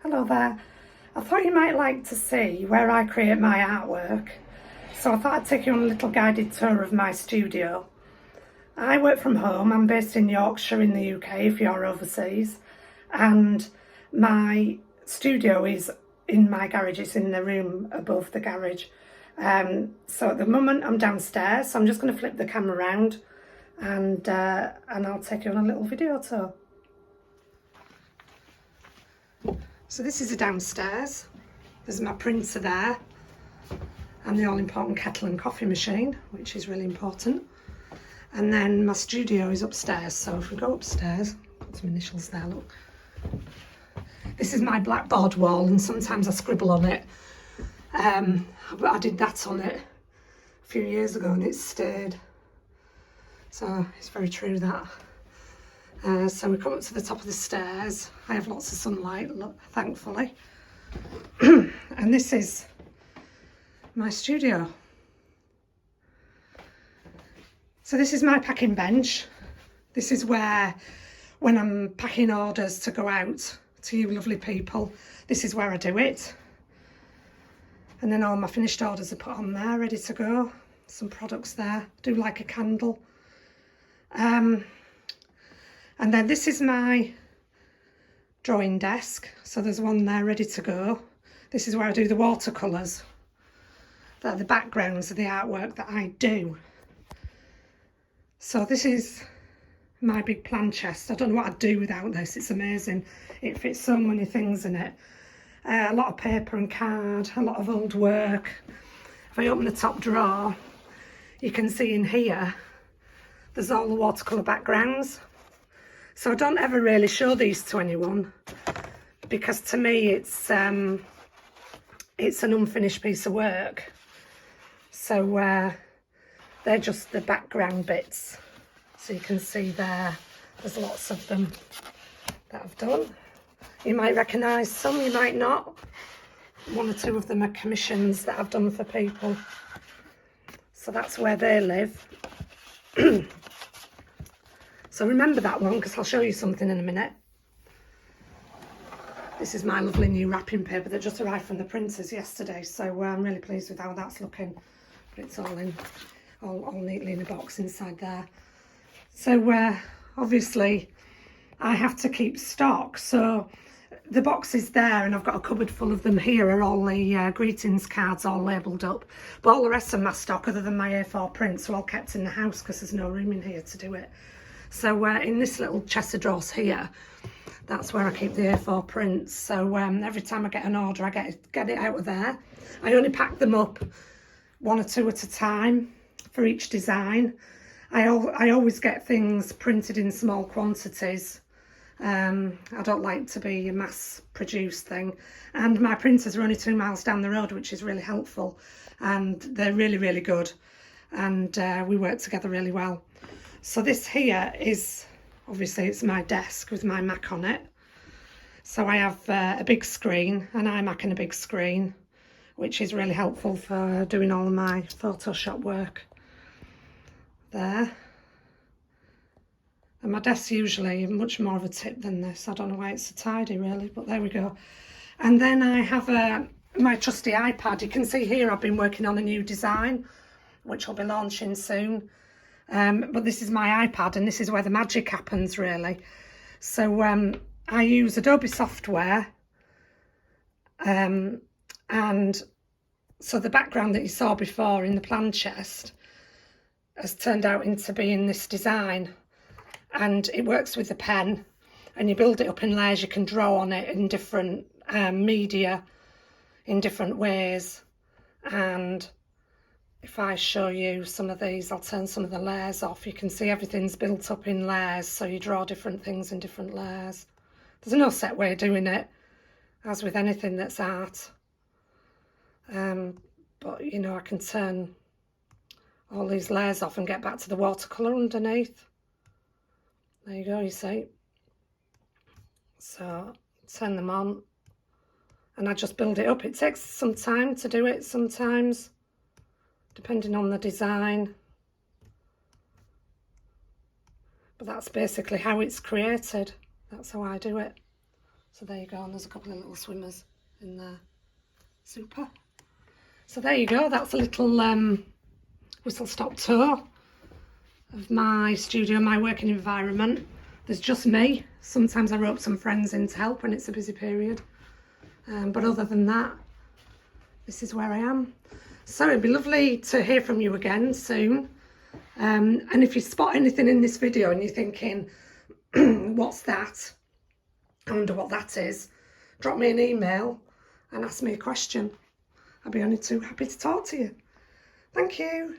Hello there. I thought you might like to see where I create my artwork, so I thought I'd take you on a little guided tour of my studio. I work from home. I'm based in Yorkshire in the UK if you're overseas, and my studio is in my garage. It's in the room above the garage. So at the moment I'm downstairs, so I'm just going to flip the camera around and I'll take you on a little video tour. So this is a downstairs. There's my printer there and the all-important kettle and coffee machine, which is really important. And then my studio is upstairs. So if we go upstairs, put some initials there, look. This is my blackboard wall, and sometimes I scribble on it. But I did that on it a few years ago and it stayed. So it's very true that. So we come up to the top of the stairs. I have lots of sunlight, look, thankfully. And this is my studio. So this is my packing bench. This is where, when I'm packing orders to go out to you lovely people, this is where I do it. And then all my finished orders are put on there, ready to go. Some products there, do like a candle. And then this is my drawing desk. So there's one there ready to go. This is where I do the watercolours. They're the backgrounds of the artwork that I do. So this is my big plan chest. I don't know what I'd do without this. It's amazing. It fits so many things in it. A lot of paper and card, a lot of old work. If I open the top drawer, you can see in here, there's all the watercolour backgrounds. So I don't ever really show these to anyone because to me it's an unfinished piece of work. So they're just the background bits. So you can see there's lots of them that I've done. You might recognise some, you might not. One or two of them are commissions that I've done for people. So that's where they live. So remember that one because I'll show you something in a minute. This is my lovely new wrapping paper that just arrived from the printers yesterday. So I'm really pleased with how that's looking. But it's all in, all neatly in a box inside there. So obviously I have to keep stock. So the box is there and I've got a cupboard full of them here are all the greetings cards all labelled up. But all the rest of my stock other than my A4 prints are all kept in the house because there's no room in here to do it. So in this little chest of drawers here, that's where I keep the A4 prints. So every time I get an order, I get it out of there. I only pack them up one or two at a time for each design. I always get things printed in small quantities. I don't like to be a mass produced thing. And my printers are only 2 miles down the road, which is really helpful. And they're really, really good. And we work together really well. So this here is, obviously it's my desk with my Mac on it. So I have a big screen, an iMac and a big screen, which is really helpful for doing all of my Photoshop work there. And my desk's usually much more of a tip than this. I don't know why it's so tidy really, but there we go. And then I have my trusty iPad. You can see here I've been working on a new design, which will be launching soon. But this is my iPad and this is where the magic happens really. So I use Adobe software and so the background that you saw before in the plan chest has turned out into being this design, and it works with the pen and you build it up in layers. You can draw on it in different media in different ways. And if I show you some of these, I'll turn some of the layers off. You can see everything's built up in layers, so you draw different things in different layers. There's no set way of doing it, as with anything that's art. But you know, I can turn all these layers off and get back to the watercolour underneath. There you go, you see. So turn them on and I just build it up. It takes some time to do it sometimes, depending on the design. But that's basically how it's created. That's how I do it. So there you go, and there's a couple of little swimmers in there. Super. So there you go, that's a little whistle-stop tour of my studio, my working environment. There's just me. Sometimes I rope some friends in to help when it's a busy period. But other than that, this is where I am. So it'd be lovely to hear from you again soon. And if you spot anything in this video and you're thinking, what's that? I wonder what that is. Drop me an email and ask me a question. I'll be only too happy to talk to you. Thank you.